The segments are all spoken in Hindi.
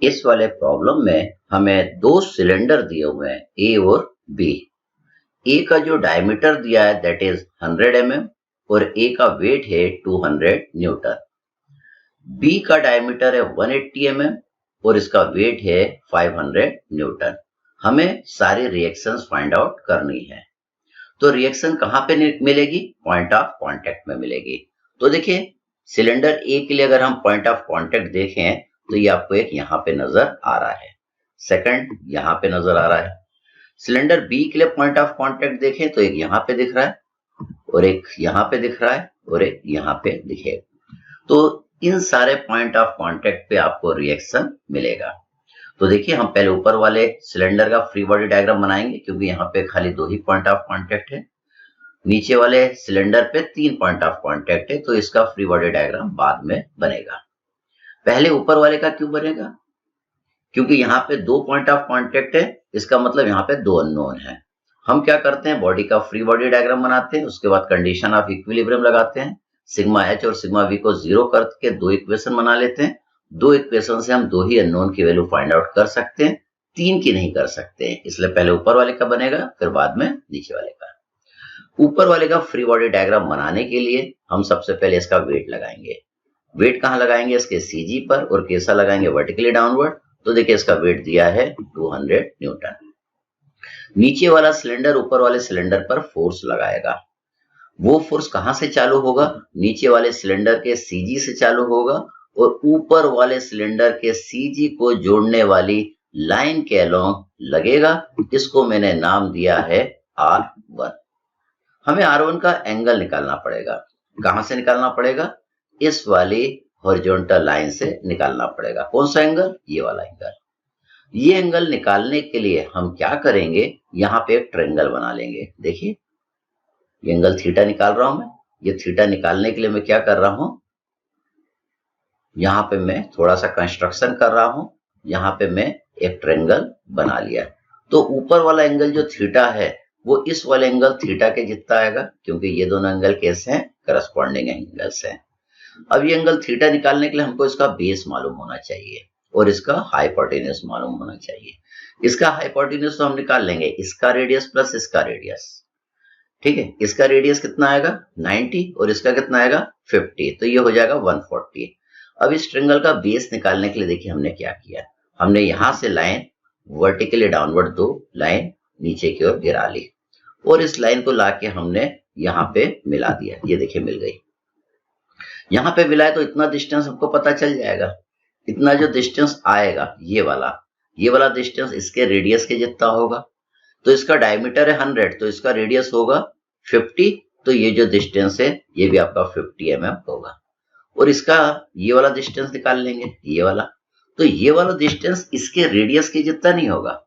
इस वाले प्रॉब्लम में हमें दो सिलेंडर दिए हुए हैं ए और बी। ए का जो डायमीटर दिया है दैट इज 100 mm और ए का वेट है 200 न्यूटन। बी का डायमीटर है 180 mm और इसका वेट है 500 न्यूटन। हमें सारी रिएक्शंस फाइंड आउट करनी है। तो रिएक्शन कहां पे मिलेगी? पॉइंट ऑफ कांटेक्ट में मिलेगी। तो देखिए सिलेंडर ए के लिए अगर हम पॉइंट ऑफ कांटेक्ट देखें तो ये आपको एक यहां पे नजर आ रहा है, सेकंड यहां पे नजर आ रहा है। सिलेंडर बी के लिए पॉइंट ऑफ कांटेक्ट देखें तो एक यहां पे दिख रहा है और एक यहां पे दिख रहा है और एक यहां पे दिखेगा। तो इन सारे पॉइंट ऑफ कांटेक्ट पे आपको रिएक्शन मिलेगा। तो देखिए हम पहले ऊपर वाले सिलेंडर का फ्री बॉडी डायग्राम बनाएंगे क्योंकि यहाँ पे खाली दो ही पॉइंट ऑफ कांटेक्ट है। नीचे वाले सिलेंडर पे 3 पॉइंट ऑफ कांटेक्ट है तो इसका फ्री बॉडी डायग्राम बाद में बनेगा। पहले ऊपर वाले का क्यों बनेगा? क्योंकि यहाँ पे 2 पॉइंट ऑफ कांटेक्ट है, इसका मतलब यहाँ पे 2 अननोन है। हम क्या करते हैं, बॉडी का फ्री बॉडी डायग्राम बनाते हैं, उसके बाद कंडीशन ऑफ इक्विलिब्रियम लगाते हैं, सिग्मा एच और सिग्मा वी को 0 करके 2 इक्वेशन बना लेते हैं। 2 इक्वेशन से हम 2 ही अननोन की वैल्यू फाइंड आउट कर सकते हैं, 3 की नहीं कर सकते हैं। इसलिए पहले ऊपर वाले का बनेगा फिर बाद में नीचे वाले का। ऊपर वाले का फ्री बॉडी डायग्राम बनाने के लिए हम सबसे पहले इसका वेट लगाएंगे। वेट कहां लगाएंगे? इसके सीजी पर, और कैसा लगाएंगे? Vertically downward. तो देखिए इसका वेट दिया है 200 न्यूटन। नीचे वाला सिलेंडर ऊपर वाले सिलेंडर पर फोर्स लगाएगा। वो फोर्स कहां से चालू होगा? नीचे वाले सिलेंडर के सीजी से चालू होगा और ऊपर वाले सिलेंडर के सीजी को जोड़ने वाली लाइन के अलोंग लगेगा। इसको मैंने नाम दिया है R1। हमें R1 का एंगल निकालना पड़ेगा। कहां से निकालना पड़ेगा? इस वाली हॉरिजॉन्टल लाइन से निकालना पड़ेगा। कौन सा एंगल? ये वाला एंगल। ये एंगल निकालने के लिए हम क्या करेंगे, यहां पे एक ट्रायंगल बना लेंगे। देखिए ये एंगल थीटा निकाल रहा हूं मैं। ये थीटा निकालने के लिए मैं क्या कर रहा हूं, यहां पे मैं थोड़ा सा कंस्ट्रक्शन कर रहा हूं। यहां पे मैं एक ट्रायंगल बना लिया। तो ऊपर वाला एंगल जो थीटा है वो इस वाले एंगल थीटा के जितना आएगा, क्योंकि ये दोनों एंगल कैसे हैं? करस्पॉन्डिंग एंगल्स हैं। अब ये एंगल थीटा निकालने के लिए हमको इसका बेस मालूम होना चाहिए और इसका हाइपोटेन्यूज मालूम होना चाहिए। इसका हाइपोटेन्यूज तो हम निकाल लेंगे, इसका रेडियस प्लस इसका रेडियस। ठीक है, इसका रेडियस कितना आएगा? 90 और इसका कितना आएगा? 50। तो ये हो जाएगा 140। अब इस ट्रायंगल का बेस निकालने के लिए देखिए हमने क्या किया, हमने यहां से लाइन वर्टिकली डाउनवर्ड 2 लाइन नीचे की ओर गिरा ली और इस लाइन को लाके हमने यहां पे मिला दिया। ये देखिए मिल गई। यहां पे मिलाए तो इतना डिस्टेंस हमको पता चल जाएगा। इतना जो डिस्टेंस आएगा ये वाला डिस्टेंस इसके रेडियस के जितना होगा। तो इसका डायमीटर है 100 तो इसका रेडियस होगा 50। तो ये जो डिस्टेंस है ये भी आपका 50 mm होगा। और इसका ये वाला डिस्टेंस निकाल लेंगे, ये वाला। तो ये वाला डिस्टेंस इसके रेडियस के जितना नहीं होगा।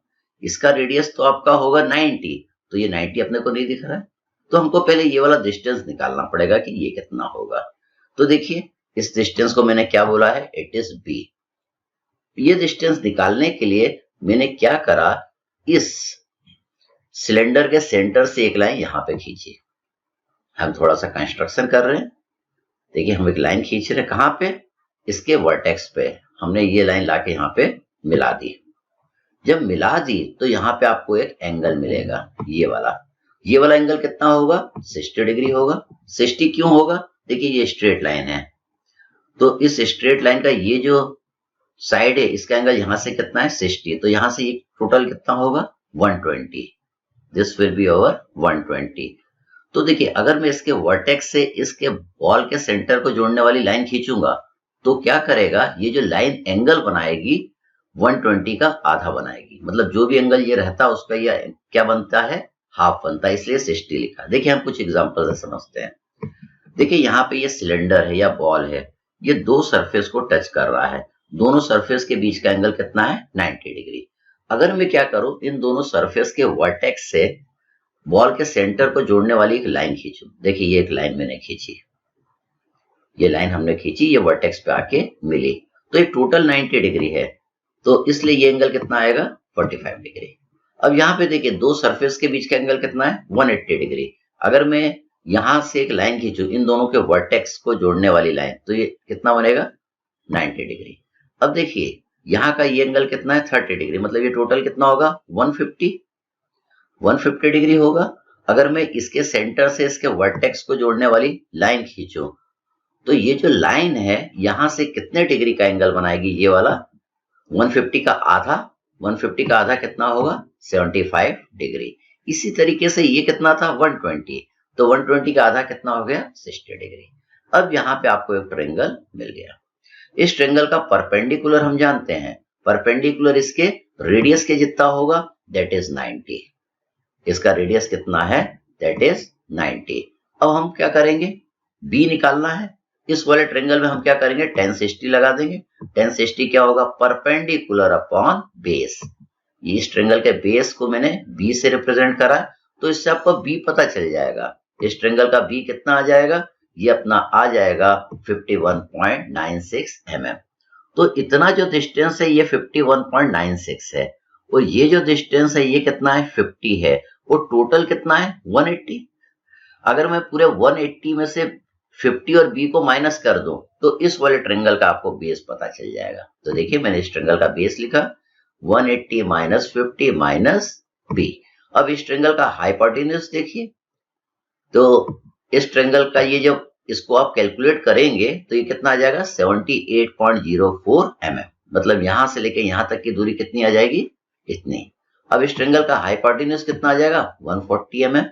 इसका रेडियस तो आपका होगा 90, तो ये 90 अपने को नहीं दिख रहा है। तो हमको पहले ये वाला डिस्टेंस निकालना पड़ेगा कि ये कितना होगा। तो देखिए इस डिस्टेंस को मैंने क्या बोला है? It is B. ये डिस्टेंस निकालने के लिए मैंने क्या करा, इस सिलेंडर के सेंटर से एक लाइन यहां पे खींची। हम थोड़ा सा कंस्ट्रक्शन कर रहे हैं। देखिए हम एक लाइन खींच रहे हैं, कहां पे? इसके वर्टेक्स पे। हमने ये लाइन लाके यहां पे मिला दी। जब मिला दी तो यहां पे आपको एक एंगल मिलेगा, ये वाला एंगल कितना होगा? 60 डिग्री होगा। 60 क्यों होगा? देखिए ये स्ट्रेट लाइन है तो इस स्ट्रेट लाइन का ये जो साइड है इसका एंगल यहां से कितना है? 60। तो यहां से ये टोटल कितना होगा? 120। This will be over 120। तो देखिए अगर मैं इसके वर्टेक्स से इसके बॉल के सेंटर को जोड़ने वाली लाइन खींचूंगा तो क्या करेगा, ये जो लाइन एंगल बनाएगी 120 का आधा बनाएगी। मतलब जो भी एंगल ये रहता है उसका ये क्या बनता है? हाफ बनता है, इसलिए 60 लिखा। देखिए हम कुछ एग्जांपल से समझते हैं। देखिए यहाँ पे ये सिलेंडर है या बॉल है, ये दो सरफेस को टच कर रहा है। दोनों सरफेस के बीच का एंगल कितना है? 90 डिग्री। अगर मैं क्या करूं, इन दोनों सरफेस के वर्टेक्स से बॉल के सेंटर को जोड़ने वाली एक लाइन खींचूं। देखिए ये एक लाइन मैंने खींची, ये लाइन हमने खींची, ये वर्टेक्स पे आके मिली। तो ये टोटल 90 डिग्री है तो इसलिए ये एंगल कितना आएगा? 45 डिग्री। अब यहाँ पे देखिए दो सरफेस के बीच का एंगल कितना है? 180 डिग्री। अगर मैं यहां से एक लाइन खींचू, इन दोनों के वर्टेक्स को जोड़ने वाली लाइन, तो ये कितना बनेगा? 90 डिग्री। अब देखिए यहाँ का ये एंगल कितना है 30 डिग्री, मतलब ये टोटल कितना होगा 150 डिग्री होगा। अगर मैं इसके सेंटर से इसके वर्टेक्स को जोड़ने वाली लाइन खींचूं तो ये जो लाइन है यहां से कितने डिग्री का एंगल बनाएगी, ये वाला 150 का आधा, 150 का आधा कितना होगा 75 डिग्री। इसी तरीके से ये कितना था 120, तो 120 का आधा कितना हो गया 60 डिग्री। अब यहाँ पे आपको एक ट्रायंगल मिल गया। इस ट्रायंगल का परपेंडिकुलर हम जानते हैं, परपेंडिकुलर इसके रेडियस के जितना होगा दैट इज 90। इसका रेडियस कितना है दैट इज 90। अब हम क्या करेंगे, बी निकालना है। इस वाले ट्रायंगल में हम क्या करेंगे, tan 60 लगा देंगे। tan 60 क्या होगा, परपेंडिकुलर अपॉन बेस। इस ट्रायंगल के बेस को मैंने बी से रिप्रेजेंट करा, तो इससे आपको बी पता चल जाएगा। इस ट्रायंगल का बी कितना आ जाएगा, ये अपना आ जाएगा 51.96 mm। तो इतना जो डिस्टेंस है ये 51.96 है, और ये जो डिस्टेंस है ये कितना है 50 है, और टोटल कितना है 180। अगर मैं पूरे 180 में से 50 और बी को माइनस कर दूं तो इस वाले ट्रायंगल का आपको बेस पता चल जाएगा। तो देखिए मैंने इस ट्रायंगल का बेस लिखा 180 माइनस 50 माइनस बी। अब इस ट्रायंगल का हाइपोटेन्यूज देखिए, तो इस ट्रायंगल का ये जब इसको आप कैलकुलेट करेंगे तो ये कितना आ जाएगा 78.04 mm, मतलब यहां से लेके यहां तक की दूरी कितनी आ जाएगी, इतनी। अब इस ट्रायंगल का हाइपोटेन्यूज कितना आ जाएगा 140 mm।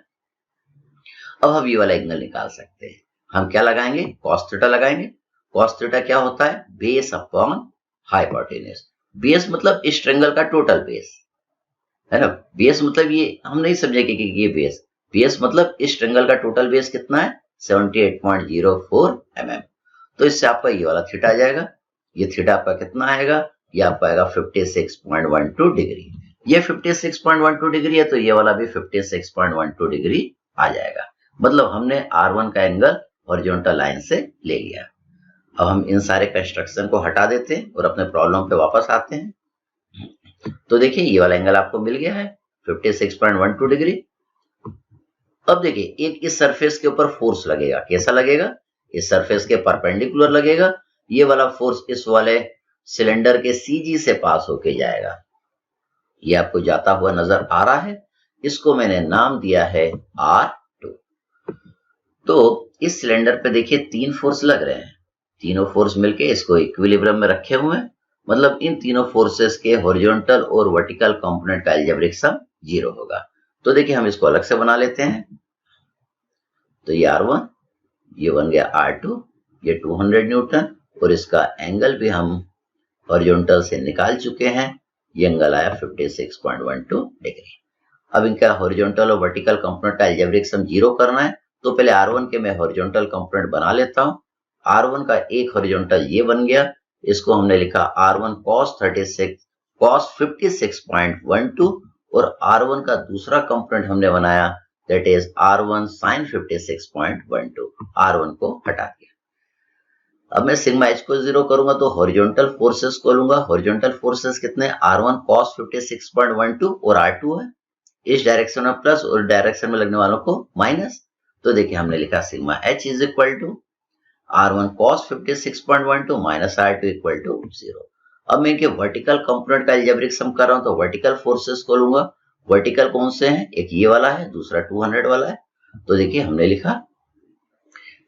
अब हम ये वाला एंगल निकाल सकते हैं। हम क्या लगाएंगे, cos थीटा लगाएंगे। cos थीटा क्या होता है, बेस अपॉन हाइपोटेन्यूज। बेस मतलब इस ट्रायंगल का टोटल बेस है ना, बेस मतलब ये हम नहीं समझेंगे कि ये बेस मतलब इस ट्रायंगल का टोटल बेस कितना है 78.04 mm। तो इससे आपका ये वाला थीटा आ जाएगा। ये थीटा आपका कितना आएगा, ये आपका आएगा 56.12 डिग्री। ये 56.12 डिग्री है, तो ये वाला भी 56.12 डिग्री आ जाएगा। मतलब हमने R1 का एंगल हॉरिजॉन्टल लाइन से ले लिया। अब हम इन सारे कंस्ट्रक्शन को हटा देते हैं और अपने प्रॉब्लम पे वापस आते हैं। तो देखिए ये वाला एंगल आपको मिल गया है 56.12 डिग्री। अब देखिए एक इस सरफेस के ऊपर फोर्स लगेगा, कैसा लगेगा, इस सरफेस के परपेंडिकुलर लगेगा। ये वाला फोर्स इस वाले सिलेंडर के CG से पास होके जाएगा। ये आपको जाता हुआ नजर आ रहा है, इसको मैंने नाम दिया है R2। तो इस सिलेंडर पे देखिए 3 फोर्स लग रहे हैं, तीनों फोर्स मिलके इसको इक्विलिब्रियम में रखे हुए हैं। मतलब इन तीनों फोर्सेस के हॉरिजॉन्टल और वर्टिकल कंपोनेंट का अलजेब्रिक सम 0 होगा। तो देखिए हम इसको अलग से बना लेते हैं। तो ये R1, ये बन गया R2, ये 200 न्यूटन, और इसका एंगल भी हम हॉरिजॉन्टल से निकाल चुके हैं। ये एंगल आया 56.12 डिग्री। अब इनका हॉरिजॉन्टल और वर्टिकल कंपोनेंट का अलजेब्रिक सम 0 करना है, तो पहले R1 के मैं हॉरिजॉन्टल कंपोनेंट बना लेता हूं। R1 का एक हॉरिजॉन्टल ये बन गया, इसको हमने लिखा R1 cos 56.12, और R1 का दूसरा कंपोनेंट हमने बनाया that is R1 sin 56.12। R1 को हटा दिया। अब मैं सिग्मा h को 0 करूंगा तो हॉरिजॉन्टल फोर्सेस को लूंगा। हॉरिजॉन्टल फोर्सेस कितने, R1 cos 56.12 और R2 है। इस डायरेक्शन में प्लस और डायरेक्शन में लगने वालों को माइनस। तो देखिए हमने लिखा sigma h is equal to R1 cos 56.12 minus R2 equal to 0। अब मैं इनके वर्टिकल कंपोनेंट का अलजेब्रिक सम कर रहा हूं, तो वर्टिकल फोर्सेस को लूंगा। वर्टिकल कौन से हैं, एक ये वाला है, दूसरा 200 वाला है। तो देखिए हमने लिखा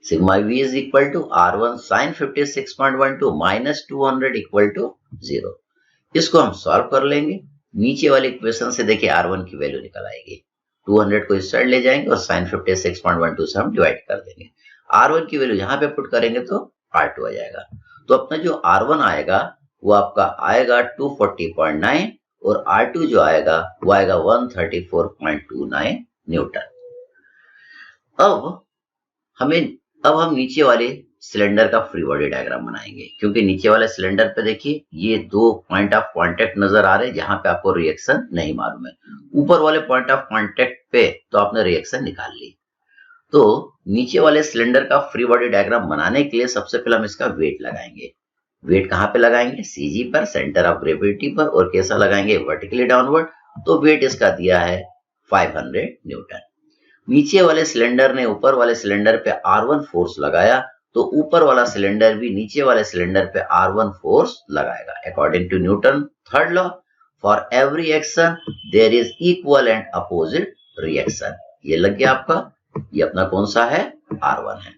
sigma v is equal to R1 sin 56.12 minus 200 equal to 0। इसको हम सॉल्व कर लेंगे। नीचे वाले इक्वेशन से देखिए R1 की वैल्यू निकल आएगी। 200 को इस साइड ले जाएंगे और sin 56.12 से हम डिवाइड कर देंगे। R1 की वैल्यू यहाँ पे पुट करेंगे तो R2 आ जाएगा। तो अपना जो R1 आएगा वो आपका आएगा 240.9, और R2 जो आएगा वो आएगा 134.29 न्यूटन। अब हम नीचे वाले सिलेंडर का फ्री बॉडी डायग्राम बनाएंगे, क्योंकि नीचे वाले सिलेंडर पे देखिए ये 2 पॉइंट ऑफ कांटेक्ट नजर आ रहे हैं जहां पे आपको रिएक्शन नहीं मालूम है। ऊपर वाले पॉइंट ऑफ कांटेक्ट पे तो आपने रिएक्शन निकाल ली। तो नीचे वाले सिलेंडर का फ्री बॉडी डायग्राम बनाने के लिए सबसे पहले हम इसका वेट लगाएंगे। वेट कहां पे लगाएंगे, CG पर, सेंटर ऑफ ग्रेविटी पर, और कैसा लगाएंगे, वर्टिकली डाउनवर्ड। तो वेट इसका दिया है 500 न्यूटन। नीचे वाले सिलेंडर ने ऊपर वाले सिलेंडर पे R1 फोर्स लगाया, तो ऊपर वाला सिलेंडर भी नीचे वाले सिलेंडर पे R1 फोर्स लगाएगा। According to Newton third law, for every action there is equal and opposite reaction. ये लग गया आपका, ये अपना कौन सा है, R1 है।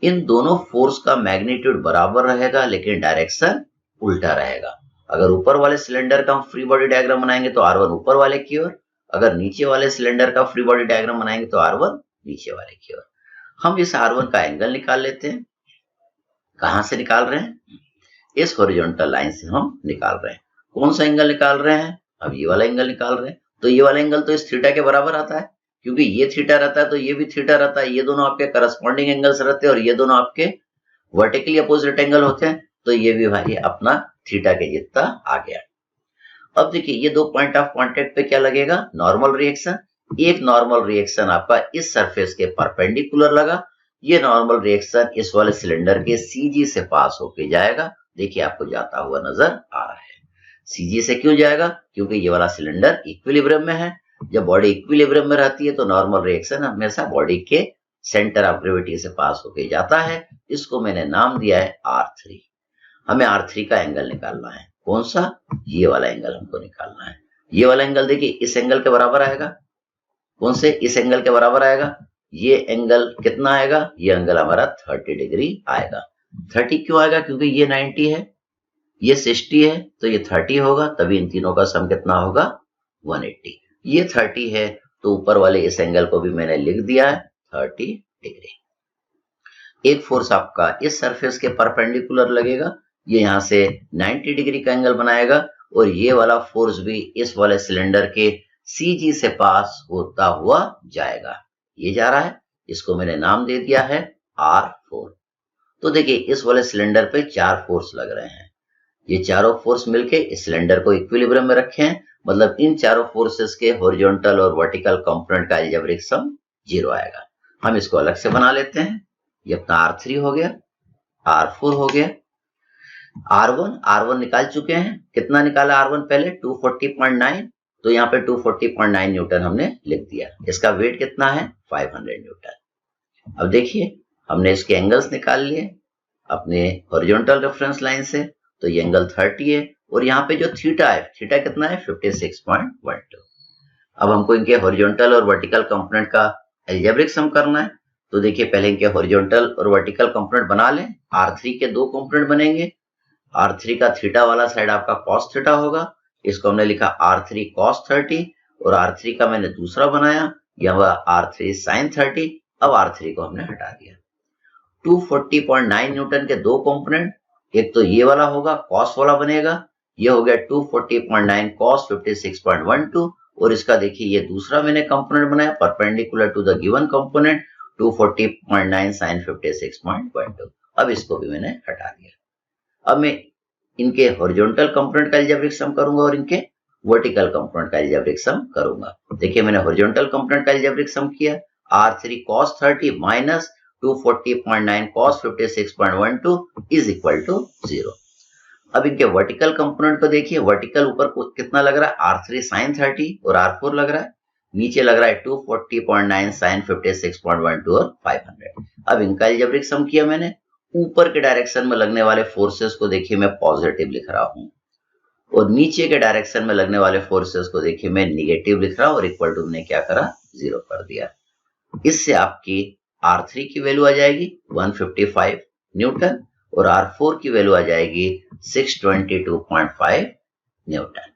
इन दोनों फोर्स का मैग्नीट्यूड बराबर रहेगा लेकिन डायरेक्शन उल्टा रहेगा। अगर ऊपर वाले सिलेंडर का हम फ्री बॉडी डायग्राम बनाएंगे तो R1 ऊपर वाले की ओर, अगर नीचे वाले सिलेंडर का फ्री बॉडी डायग्राम बनाएंगे तो R1 नीचे वाले की ओर। हम इस R1 का एंगल निकाल लेते हैं। कहां से निकाल रहे हैं, इस हॉरिजॉन्टल लाइन से हम निकाल रहे हैं। कौन सा एंगल निकाल रहे हैं, अब ये वाला एंगल निकाल रहे हैं। तो ये वाला एंगल तो इस थीटा के बराबर आता है, क्योंकि ये थीटा रहता है तो ये भी थीटा रहता है। ये दोनों आपके करस्पॉन्डिंग एंगल्स रहते हैं और ये दोनों आपके वर्टिकली अपोजिट एंगल होते हैं, तो ये भी भाई अपना थीटा के जितना आ गया। अब देखिए ये दो पॉइंट ऑफ कांटेक्ट पे क्या लगेगा, नॉर्मल रिएक्शन। एक नॉर्मल रिएक्शन आपका इस सरफेस के परपेंडिकुलर लगा, ये नॉर्मल रिएक्शन इस वाले सिलेंडर के सीजी से पास होके जाएगा। देखिए आपको जाता हुआ नजर आ रहा है। सीजी से क्यों जाएगा, क्योंकि ये वाला सिलेंडर इक्विलिब्रियम में है। जब बॉडी इक्विलिब्रियम में रहती है तो नॉर्मल रिएक्शन हमेशा बॉडी के सेंटर ऑफ ग्रेविटी से पास होके जाता है। इसको मैंने नाम दिया है R3। हमें R3 का एंगल निकालना है। कौन सा, ये वाला एंगल हमको निकालना है। ये वाला एंगल देखिए इस एंगल के बराबर आएगा। कौन से, इस एंगल के बराबर आएगा। ये एंगल कितना आएगा, ये एंगल हमारा 30 डिग्री आएगा। 30 क्यों आएगा, क्योंकि ये 90 है, ये 60 है, तो ये 30 होगा, तभी इन तीनों का सम कितना होगा, 180। ये 30 है तो ऊपर वाले इस एंगल को भी मैंने लिख दिया है 30 डिग्री। एक फोर्स आपका इस सरफेस के परपेंडिकुलर लगेगा, ये यहां से 90 डिग्री का एंगल बनाएगा, और ये वाला फोर्स भी इस वाले सिलेंडर के सीजी से पास होता हुआ जाएगा। ये जा रहा है, इसको मैंने नाम दे दिया है R4। तो देखिए इस वाले सिलेंडर पे 4 फोर्स लग रहे हैं। ये चारों फोर्स मिलके इस सिलेंडर को इक्विलिब्रियम में रखे हैं, मतलब इन चारों फोर्सेस के हॉरिजॉन्टल और वर्टिकल कंपोनेंट का अलजेब्रिक सम 0 आएगा। हम इसको अलग से बना लेते हैं। ये अपना R3 हो गया, R4 हो गया, R1 निकाल चुके हैं। कितना निकाला R1 पहले, 240.9, तो यहाँ पे 240.9 न्यूटन हमने लिख दिया। इसका वेट कितना है, 500 न्यूटन। अब देखिए हमने इसके एंगल्स निकाल लिए अपने हॉरिजॉन्टल रेफरेंस लाइन से, तो ये एंगल 30 है, और यहाँ पे जो थीटा है, थीटा कितना है, 56.12। अब हमको इनके हॉरिजॉन्टल और वर्टिकल कंपोनेंट का अलजेब्रिक सम करना है। तो देखिए पहले इनके हॉरिजॉन्टल और वर्टिकल कंपोनेंट बना लें। R3 के 2 कंपोनेंट बनेंगे। R3 का थीटा वाला साइड आपका cos थीटा होगा, इसको हमने लिखा R3 cos 30, और R3 का मैंने दूसरा बनाया, यह R3 sin 30। अब R3 को हमने हटा दिया। 240.9 न्यूटन के 2 कंपोनेंट, एक तो ये वाला होगा, cos वाला बनेगा, ये हो गया 240.9 cos 56.12, और इसका देखिए ये दूसरा मैंने कंपोनेंट बनाया perpendicular to the given component 240.9 sin 56.12। अब इसको भी मैंने हटा दिया। अब मैं इनके हॉरिजॉन्टल कंपोनेंट का अलजेब्रिक सम करूंगा और इनके वर्टिकल कंपोनेंट का अलजेब्रिक सम करूंगा। देखिए मैंने हॉरिजॉन्टल कंपोनेंट का अलजेब्रिक सम किया, R3 cos 30 minus 240.9 cos 56.12 is equal to 0। अब इनके वर्टिकल कंपोनेंट को देखिए, वर्टिकल ऊपर कितना लग रहा है, R3 sin 30 और R4 लग रहा है, नीचे लग रहा है 240.9 sin 56.12 और 500। अब इनका अलजेब्रिक सम किया मैंने। ऊपर के डायरेक्शन में लगने वाले फोर्सेस को देखिए मैं पॉजिटिव लिख रहा हूं, और नीचे के डायरेक्शन में लगने वाले फोर्सेस को देखिए मैं निगेटिव लिख रहा हूं, और इक्वल टू ने क्या करा, 0 कर दिया। इससे आपकी R3 की वैल्यू आ जाएगी 155 न्यूटन, और R4 की वैल्यू आ जाएगी 622.5 न्यूटन।